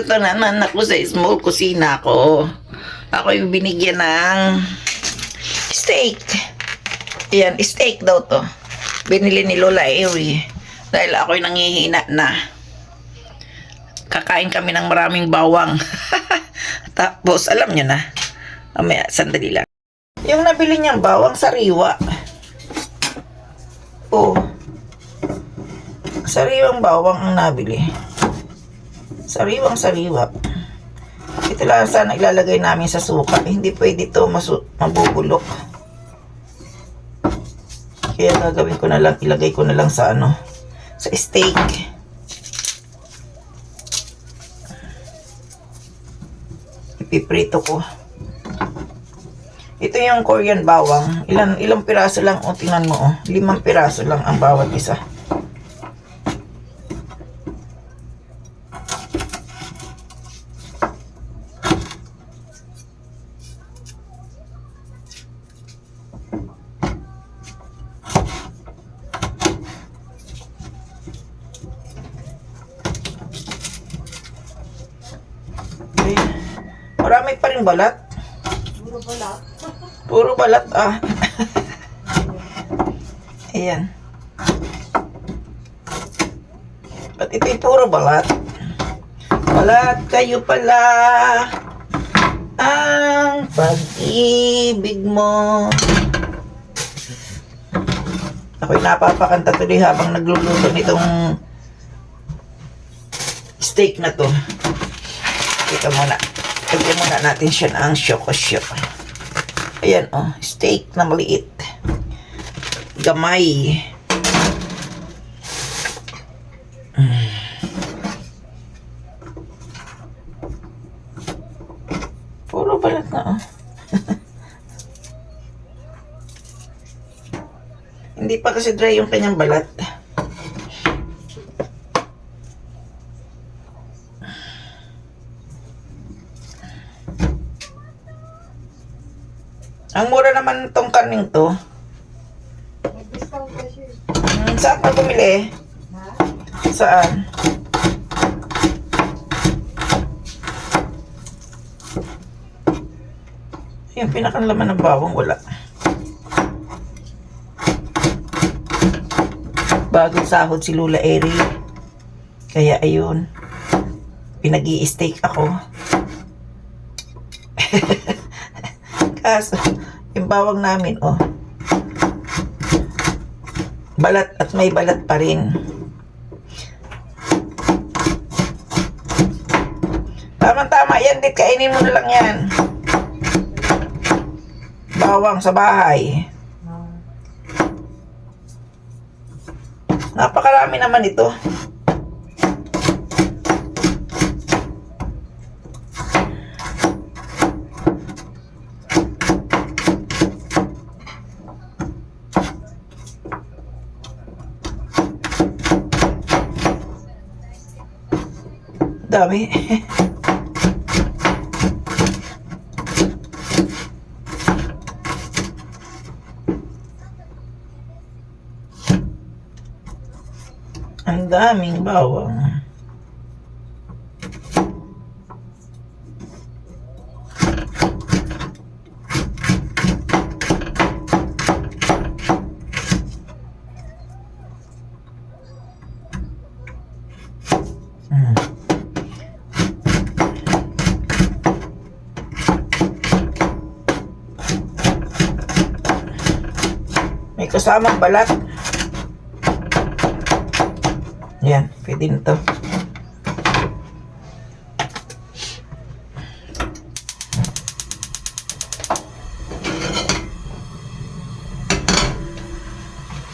Nandito na naman ako sa small kusina ko. Ako yung binigyan ng steak. Ayan, steak daw to. Binili ni Lola Erie. Dahil ako'y nangihina na. Kakain kami ng maraming bawang. Tapos, alam nyo na. Mamaya, sandali lang. Yung nabili niyang bawang sariwa. Oh. Sariwang bawang ang nabili. Sariwang sariwa. Ito lang sana ilalagay namin sa suka. Hindi pwede ito mabubulok. Kaya gagawin ko na lang, ilagay ko na lang sa ano, sa steak. Ipiprito ko. Ito yung Korean bawang. Ilang piraso lang, o tingnan mo, 5 piraso lang ang bawat isa. Marami pa rin balat. Puro balat. Puro balat, ah. Ayan. Ba't ito'y puro balat? Balat kayo pala ang pag-ibig mo. Ako'y napapakanta tuloy habang nagluluto nitong steak na to. Ito muna. Lagyan muna natin siya ng syoko-syo. Ayan, oh. Steak na maliit. Gamay. Puro balat na, oh. Hindi pa kasi dry yung kanyang balat. Ang mura naman tong karning to. Mag-discount kasi. Saan pa bumili? Ha? Saan? Yung pinakalaman ng bawang, wala. Bagong sahod si Lola Eri. Kaya ayun. Pinag-i-steak ako. Kaso, yung bawang namin, oh. Balat at may balat pa rin. Tama-tama yan, dit. Kainin mo na lang yan. Bawang sa bahay. Napakarami naman ito. Dami. Ang daming bawang. May kasamang balat. Yan, pwede na to.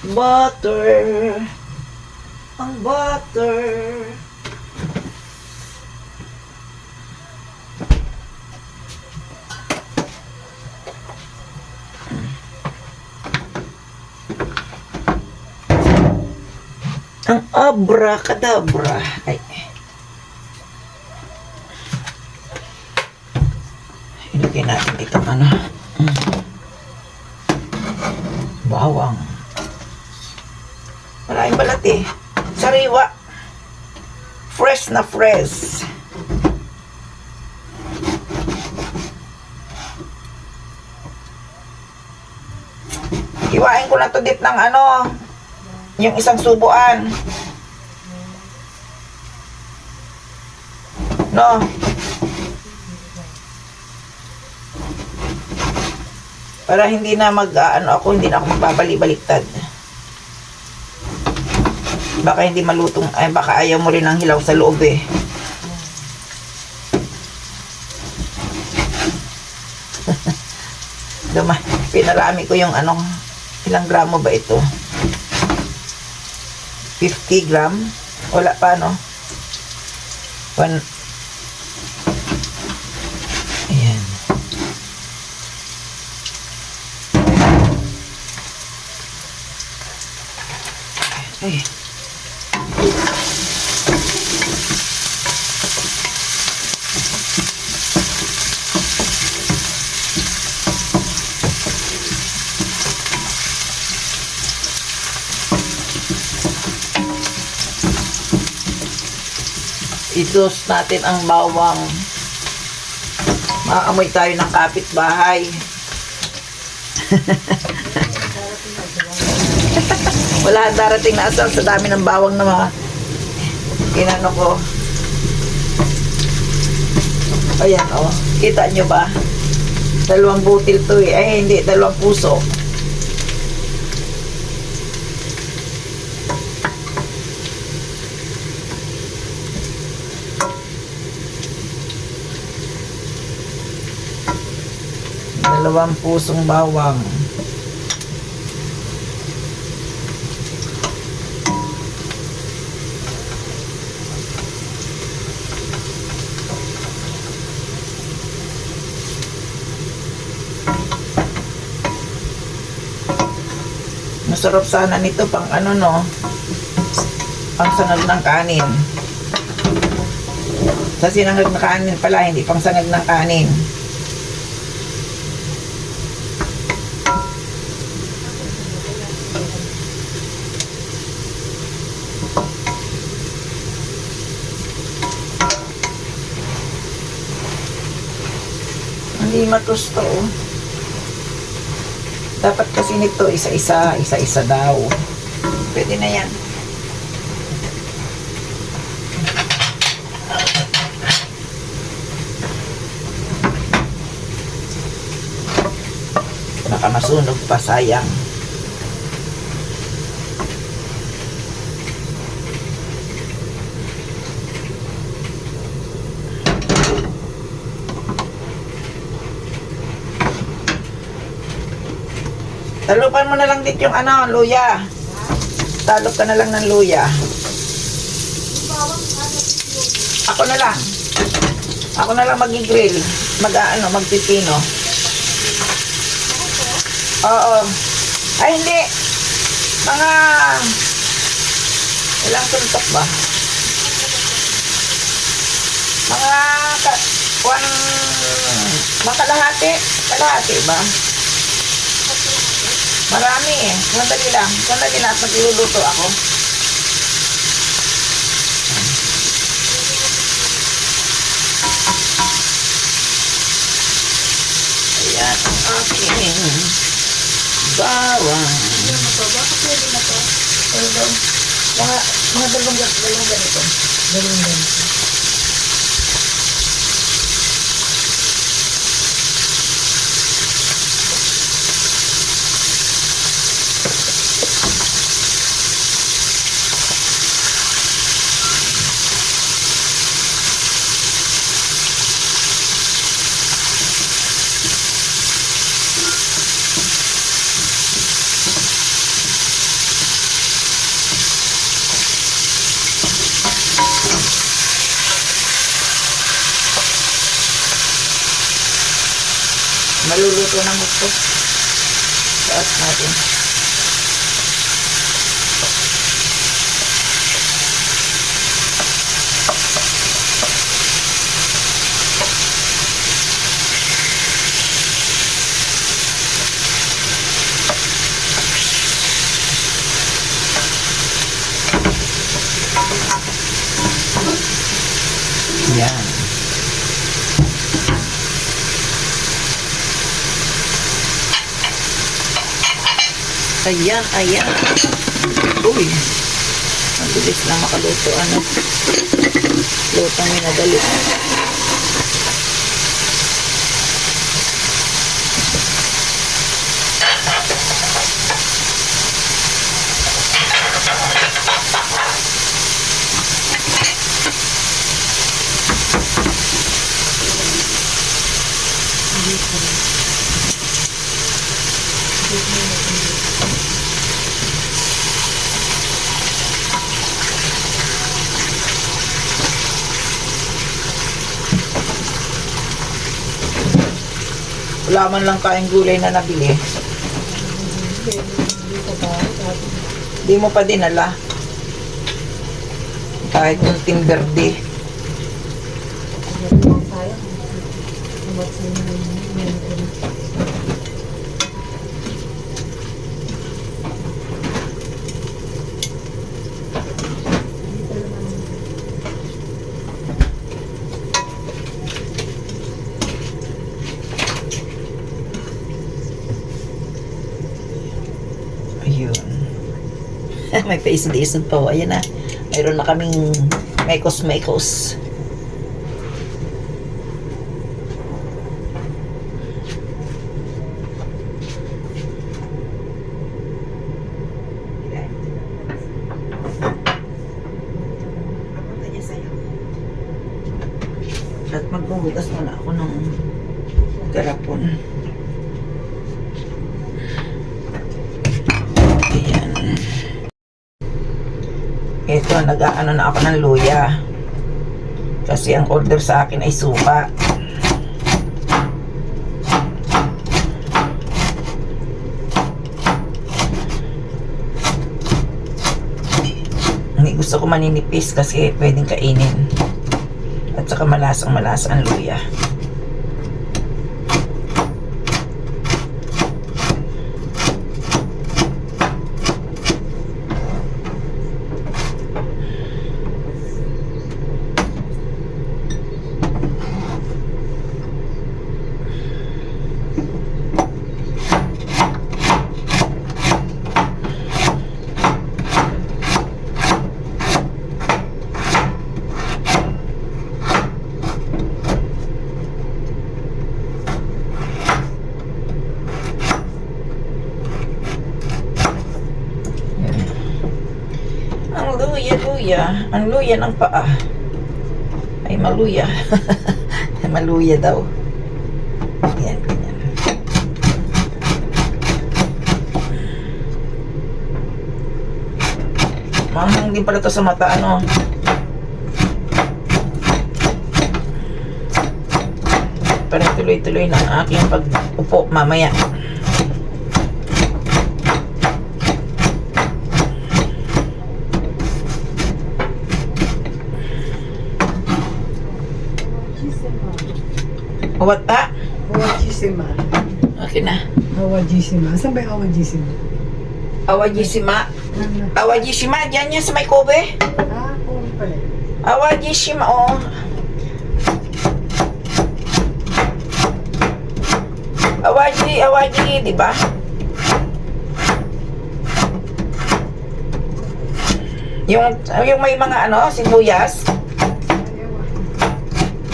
Butter. Ang butter. Ang abracadabra. Ay. Ilagay natin itong ano. Bawang. Maraming balat eh. Sariwa. Fresh na fresh. Hiwain ko na to dit ng ano, yung isang subuan. No? Para hindi na hindi na ako magbabalik-baliktad. Baka hindi malutong, ay baka ayaw mo rin ng hilaw sa loob eh. Pinarami ko yung ano, ilang gramo ba ito? 50 gram? Wala pa, no? Ayan. Ay. I-dose natin ang bawang. Maamoy tayo ng kapitbahay. Wala darating na asal sa dami ng bawang na mga inano ko. Ayan, oh. Kita nyo ba? 2 butil to eh. Ay, hindi. 2 puso. Dalawang pusong bawang. Masarap sana nito pang ano, no? Pang sangag ng kanin. Sa sinangag na kanin pala, hindi pang sangag ng kanin. Hindi matusto, oh. Dapat kasi nito isa-isa daw. Pwede na yan. Baka masunog pa, sayang. Talupan mo na lang dit yung ano, luya. Talop ka na lang ng luya. Ako na lang. Ako na lang mag-grill. Magpipino. Oo. Ay, hindi. Mga ilang suntok ba? Mga kalahati. Kalahati ba? Marami eh. Sandali lang at magluluto ako. Ayan ang aking bawang. Pwede na to. Mga dalawang ganito. Dalawang ganito. Maluluto ng gusto. Taas natin. Yan. Ayan, ayan. Uy. Ang bilis na makaluto. Ano? Lutang minadali. Wala man lang tayong gulay na nabili. Di mo pa dinala. Kahit yung timberde. Ayun. May paisod-isod pa. Ayan na. Mayroon na kaming mekos-mekos. At magbubugas muna ako ng garapon. Ayan. Ito, nag-aano na ako ng luya. Kasi ang order sa akin ay suka. Hindi gusto ko maninipis kasi pwedeng kainin. At saka malasang-malasa ang luya. Ang luya ng paa ay maluya. Maluya daw. Ayan, ganyan. Mahang din pala to sa mata, ano? Parang tuloy-tuloy na ang aking pag-upo mamaya. Wata? Awajisima. Okay na. Awajisima. Saan ba yung awajisima? Awajisima. Awajisima, dyan yan sa may Kobe. Ah, kung pala. Awajisima, oh. Awaji, di ba? Yung may mga ano, sibuyas.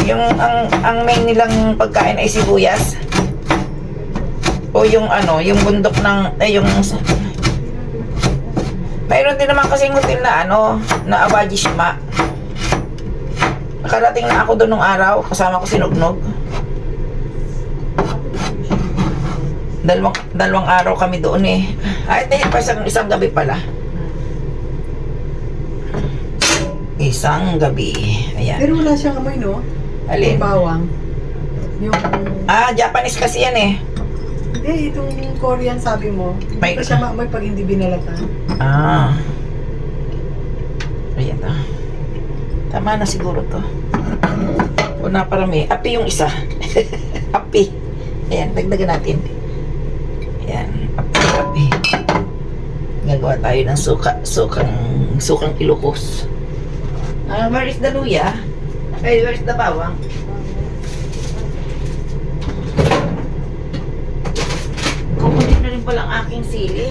Yung ang main nilang pagkain ay sibuyas. O yung ano, yung bundok ng yung mayroon din naman kasing hotel na ano, na Awajishima. Nakarating na ako doon nung araw, kasama ko si Nugnog. Dalawang araw kami doon eh. Ay, hindi pa isang gabi pala. Isang gabi. Ayan. Pero wala siyang amoy, no? Alin? Yung bawang. Yung... Japanese kasi yan eh. Hindi, itong Korean sabi mo. Hindi pa siya maamoy pag hindi binalatan. Ayan to. Tama na siguro to. O naparami. Api yung isa. Api. Ayan, dagdagan natin. Ayan, api. Gagawa tayo ng sukang Ilocos. Where is the luya? Hey, where is the bawang? Kukunin na rin pala ang aking sili.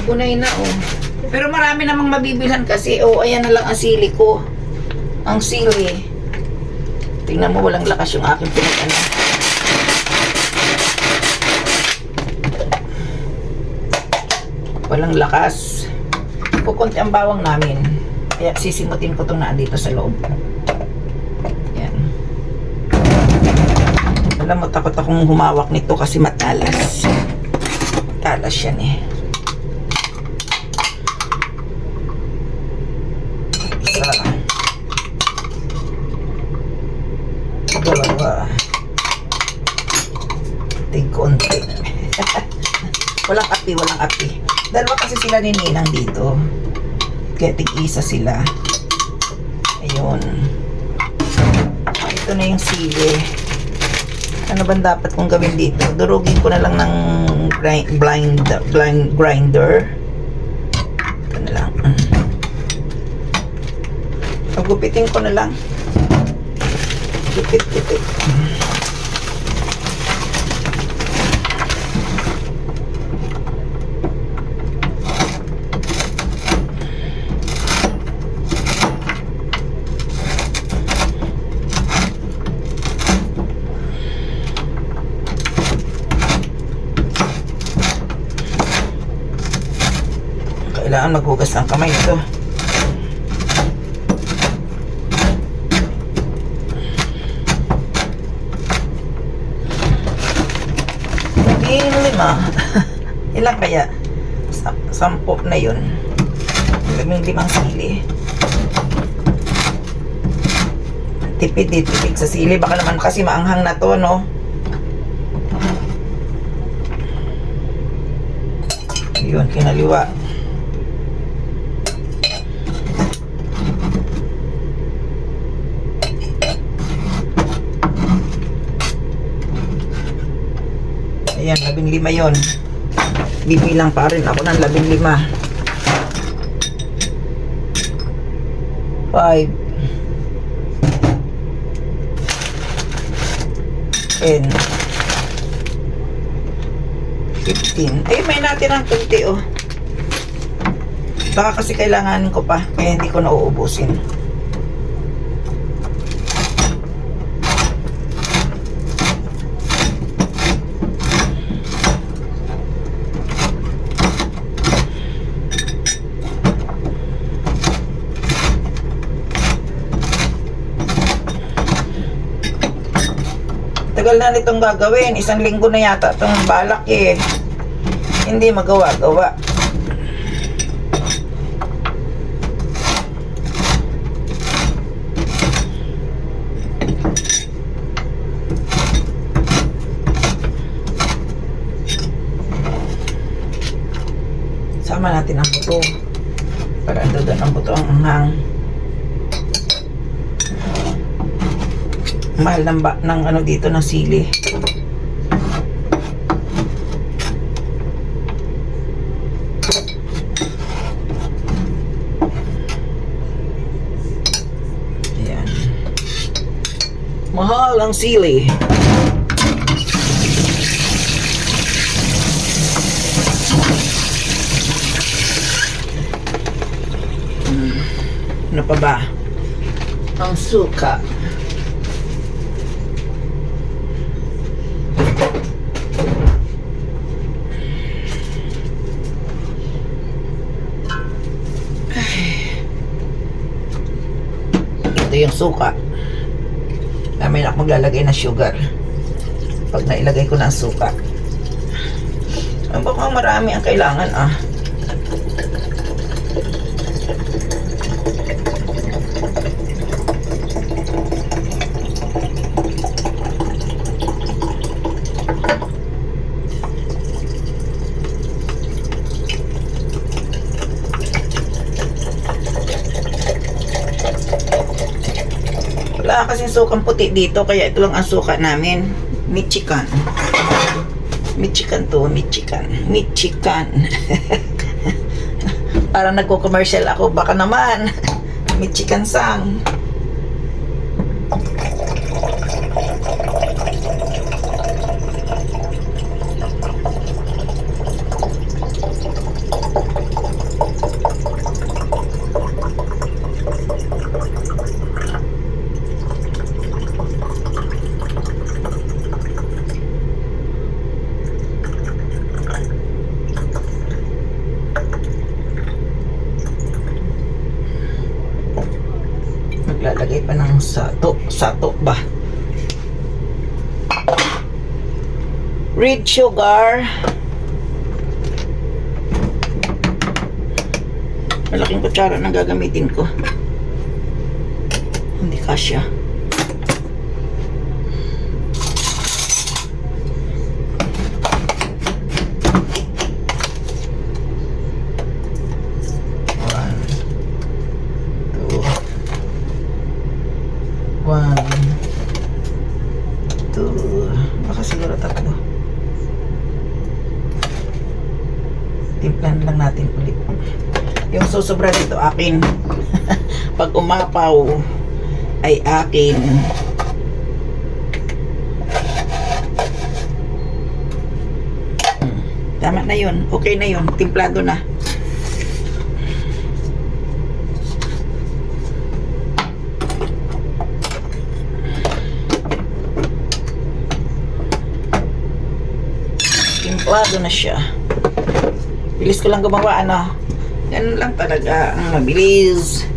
Nabunay na, oh. Pero marami namang mabibilhan kasi, oh, ayan na lang ang sili ko. Ang sili. Tingnan mo, walang lakas yung aking pinag-ano. Walang lakas. Kukunti ang bawang namin. Kaya sisimutin ko itong dito sa loob. Yan. Alam mo, takot akong humawak nito kasi matalas. Matalas yan eh. Isa. Dalawa. Tig-konti. Walang api, walang api. Dalawa kasi sila ni Ninang dito. Kaya tig-isa sila. Ayun. Ito na yung sili. Ano ba dapat kong gawin dito? Durugin ko na lang ng grinder. Ito na lang. Pagupitin ko na lang. Gupit. Kailangan maghugas ng kamay ito. Naging 5. Ilan kaya? 10 na yun. 15 sili. Tipid sa sili. Baka naman kasi maanghang na to, no? Yun, kinaliwa. Ayan, 15 yun. Bibilang pa rin ako ng 15. 5 10 15. Ay, may natirang kunti, oh. Baka kasi kailanganin ko pa, kaya hindi ko na uubusin. Tagal na nitong gagawin. 1 linggo na yata itong balak eh. Hindi magawa-gawa. Sama natin ang buto. Para doon ang buto ang anghang. Mahal ng ano dito ng sili. Ayan. Mahal ang sili. Ano pa ba? Ang suka. Ito yung suka. Namin ako maglalagay ng sugar. Pag nailagay ko na ang suka. Baka marami ang kailangan, ah. Wala kasing sukang puti dito, kaya ito lang ang suka namin. Michigan. Michigan to, Michigan. Michigan. Parang nagko-commercial ako, baka naman. Michigan sang. Ang sato ba? Red sugar. Malaking kutsara na gagamitin ko. Hindi kasya. One, two, baka siguro 3. Timplan lang natin ulit. Yung susobra dito akin. Pag umapaw ay akin. Tama na yun. Okay na yun. Timplado na. Timplado na siya. Bilis ko lang gumawa, ano. Ganun lang talaga ang mabilis.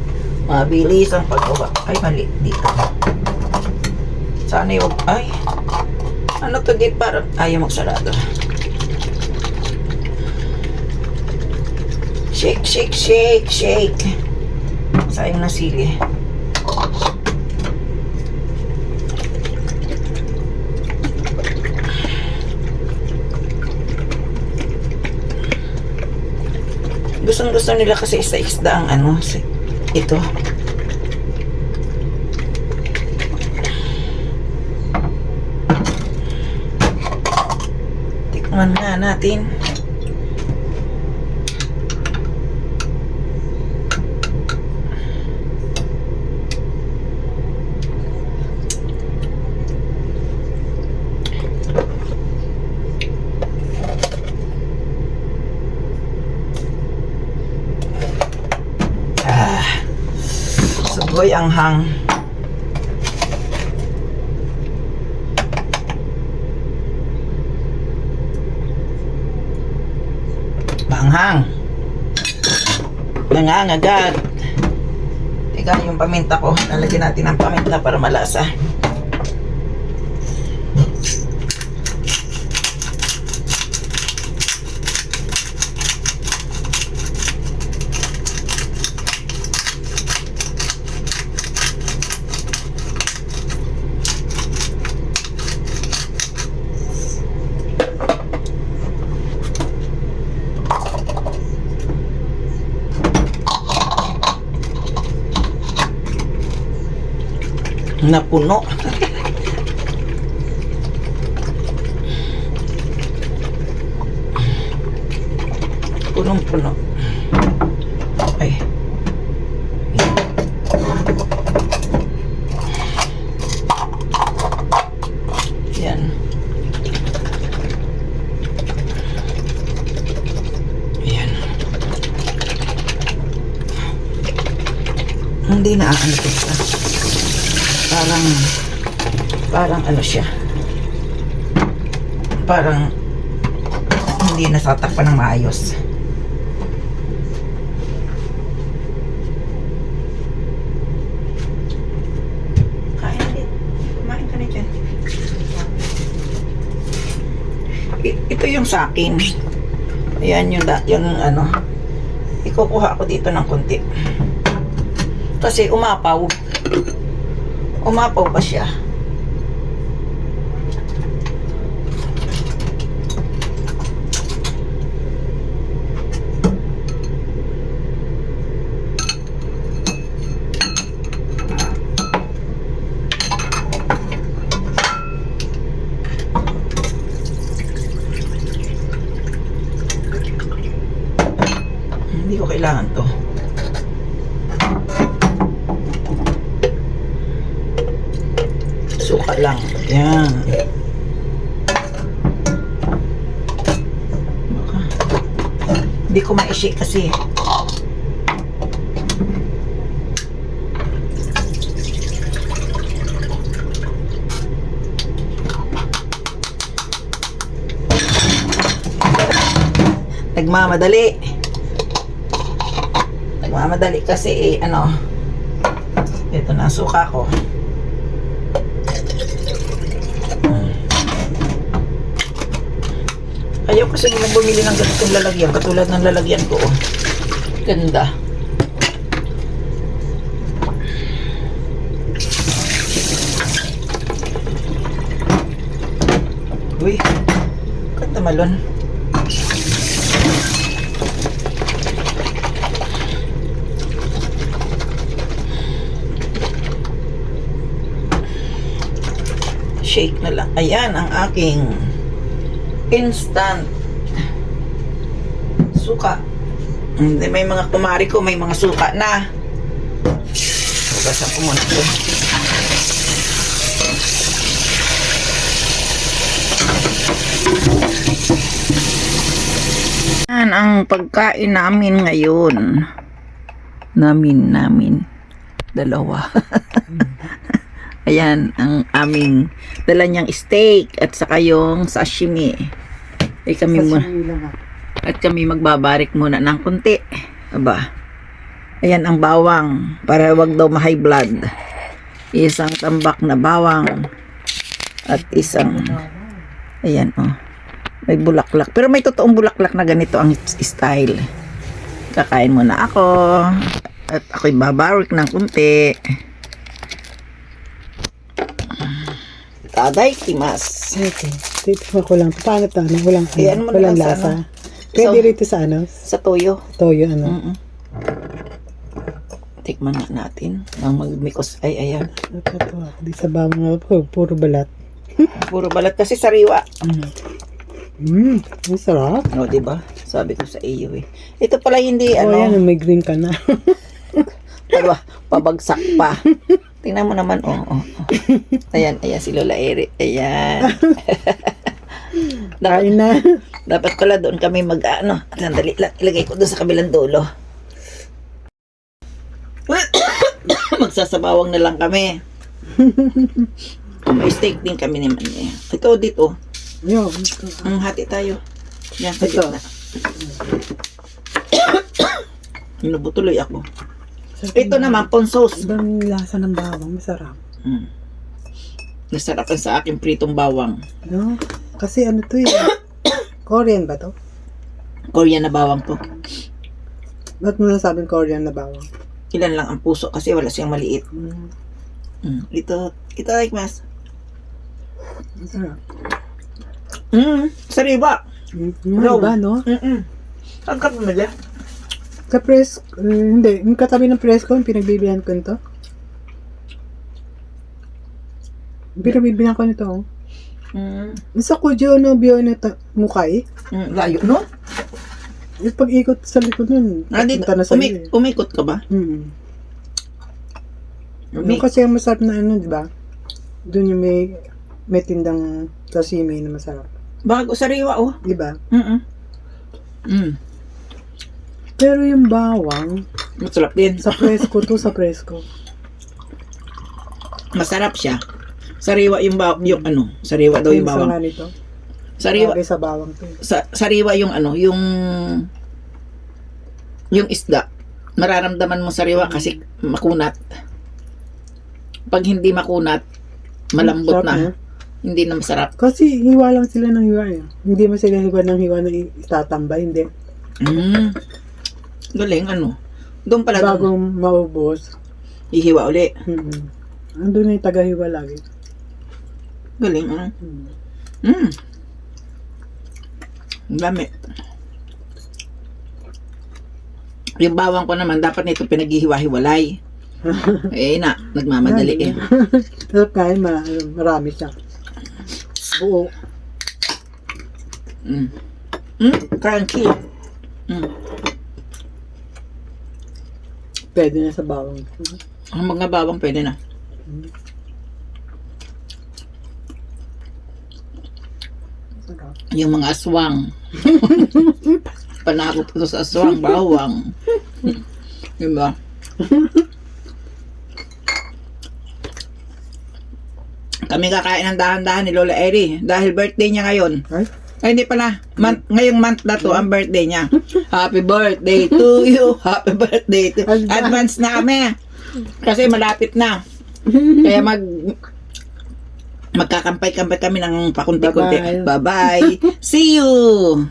Mabilis ang paggawa. Ay, mali. Dito. Sana yung... Ay. Ano to, di parang... Ayaw magsarado. Shake, shake, shake, shake. Sayang na sili. Gustong-gusto nila kasi isda ang ano, ito. Tikman nga natin. Sugoy ang hang. Maanghang. Nangangagat. Teka, yung paminta ko. Lalagyan natin ng paminta para malasa. Napuno. Punong-puno. Ay. Yan. Yan. Hindi na ano ito. Parang ano siya, parang hindi nasatakpan ng maayos. Kain na din, kumain ka na dyan. Ito yung sa akin. Ayan yung ano, ikukuha ko dito ng konti kasi umapaw pa siya. Hindi ko kailangan to. Suka lang. Yan. Baka. Hindi ko ma-shake kasi. Nagmamadali kasi ano, Ito na ang suka ko. Ayaw kasi naman bumili ng ganitong lalagyan. Katulad ng lalagyan ko. Oh. Ganda. Uy, ganda malon. Shake na lang. Ayan ang aking instant suka. May mga kumari ko, may mga suka na. Hugasan ko muna ito. Yan ang pagkain namin ngayon. Namin. Dalawa. Ayan, ang aming dala niyang steak at saka yung sashimi. Kami muna. At kami magbabarik muna ng kunti. Aba. Ayan ang bawang para wag daw ma-high blood. Isang tambak na bawang at isang ayan oh. May bulaklak. Pero may totoong bulaklak na ganito ang style. Kakain muna ako at ako'y babarik ng kunti. Taday kimas. Okay. Titikman ko lang. Paano to? Ano? Ayan mo na Walang lang sa lasa. ano. Pwede rito sa ano? Sa toyo. Toyo ano? Tikman na natin. Ang magmikos ay ayan. Nakatawa. Di sa bawang nga po. Puro balat. Puro balat kasi sariwa. Ang sarap. O, diba? Sabi ko sa iyo eh. Ito pala hindi Oh, ano. yan. May green ka na. Diba? Pabagsak pa. Tingnan mo naman. Oh. Ayan si Lola Eri. Ayan. Kain na. Dapat pala doon kami mag-ano. Sandali lang. Ilagay ko doon sa kabilang dulo. Magsasabawang na lang kami. May steak din kami naman eh. Ito dito. Yo. Hati tayo. Yan sa Ito. gitna. Inubutuloy ako. Ito naman, ponsos. Ibang lasa ng bawang. Masarap. Nasarapan sa aking pritong bawang. No? Kasi ano to eh. Korean ba to? Korean na bawang to. Ba't mo nasabing Korean na bawang? Ilan lang ang puso kasi wala siyang maliit. Ito like mas. Masarap. Sariwa. Ano ba, no? Saan ka pumili? Sa press, hindi. Yung katabi ng press ko, yung pinagbibihan ko nito. Pinagbibihan ko nito, oh. Sa Kujo, no, biyo na mukay. Layo, no? Yung pag-ikot sa likod nun, Dito, punta na sa iyo. umikot ka ba? Yung kasi ang masarap na ano, di ba? Doon yung may tindang sashimi na masarap. Bago, sariwa, oh. Di ba? Pero yung bawang, Masarap din. sa presko to, sa presko. Masarap siya. Sariwa yung yung ano, sariwa daw yung Sa bawang. nga nito, Sariwa, bagay sa bawang to. sariwa yung ano, yung isda. Mararamdaman mo sariwa kasi makunat. Pag hindi makunat, malambot Sarap, na. no? Hindi na masarap. Kasi hiwa lang sila ng hiwa eh. Hindi mo sila hiwa ng hiwa na itatambay, hindi. Galing, ano. Doon pala Bagong maubos. ihiwa uli. Andun na yung taga-hiwa lagi. Galing, ano. Ang dami. Yung bawang ko naman, dapat nito pinaghihiwa-hiwalay. Nagmamadali eh. Sarap kain, marami siya. Buo. Crunchy. Pwede na sa bawang. Ang mga bawang pwede na. Sarap. Yung mga aswang. Panakot ko sa aswang, bawang. Diba? Kami kakain ng dahan-dahan ni Lola Eri dahil birthday niya ngayon. Ay, hindi pala. Ngayong month na to ang birthday niya. Happy birthday to you. Happy birthday to you. Advance na kami. Kasi malapit na. Kaya magkakampay-kampay kami ng pakunti-kunti. Bye-bye. Bye-bye. See you!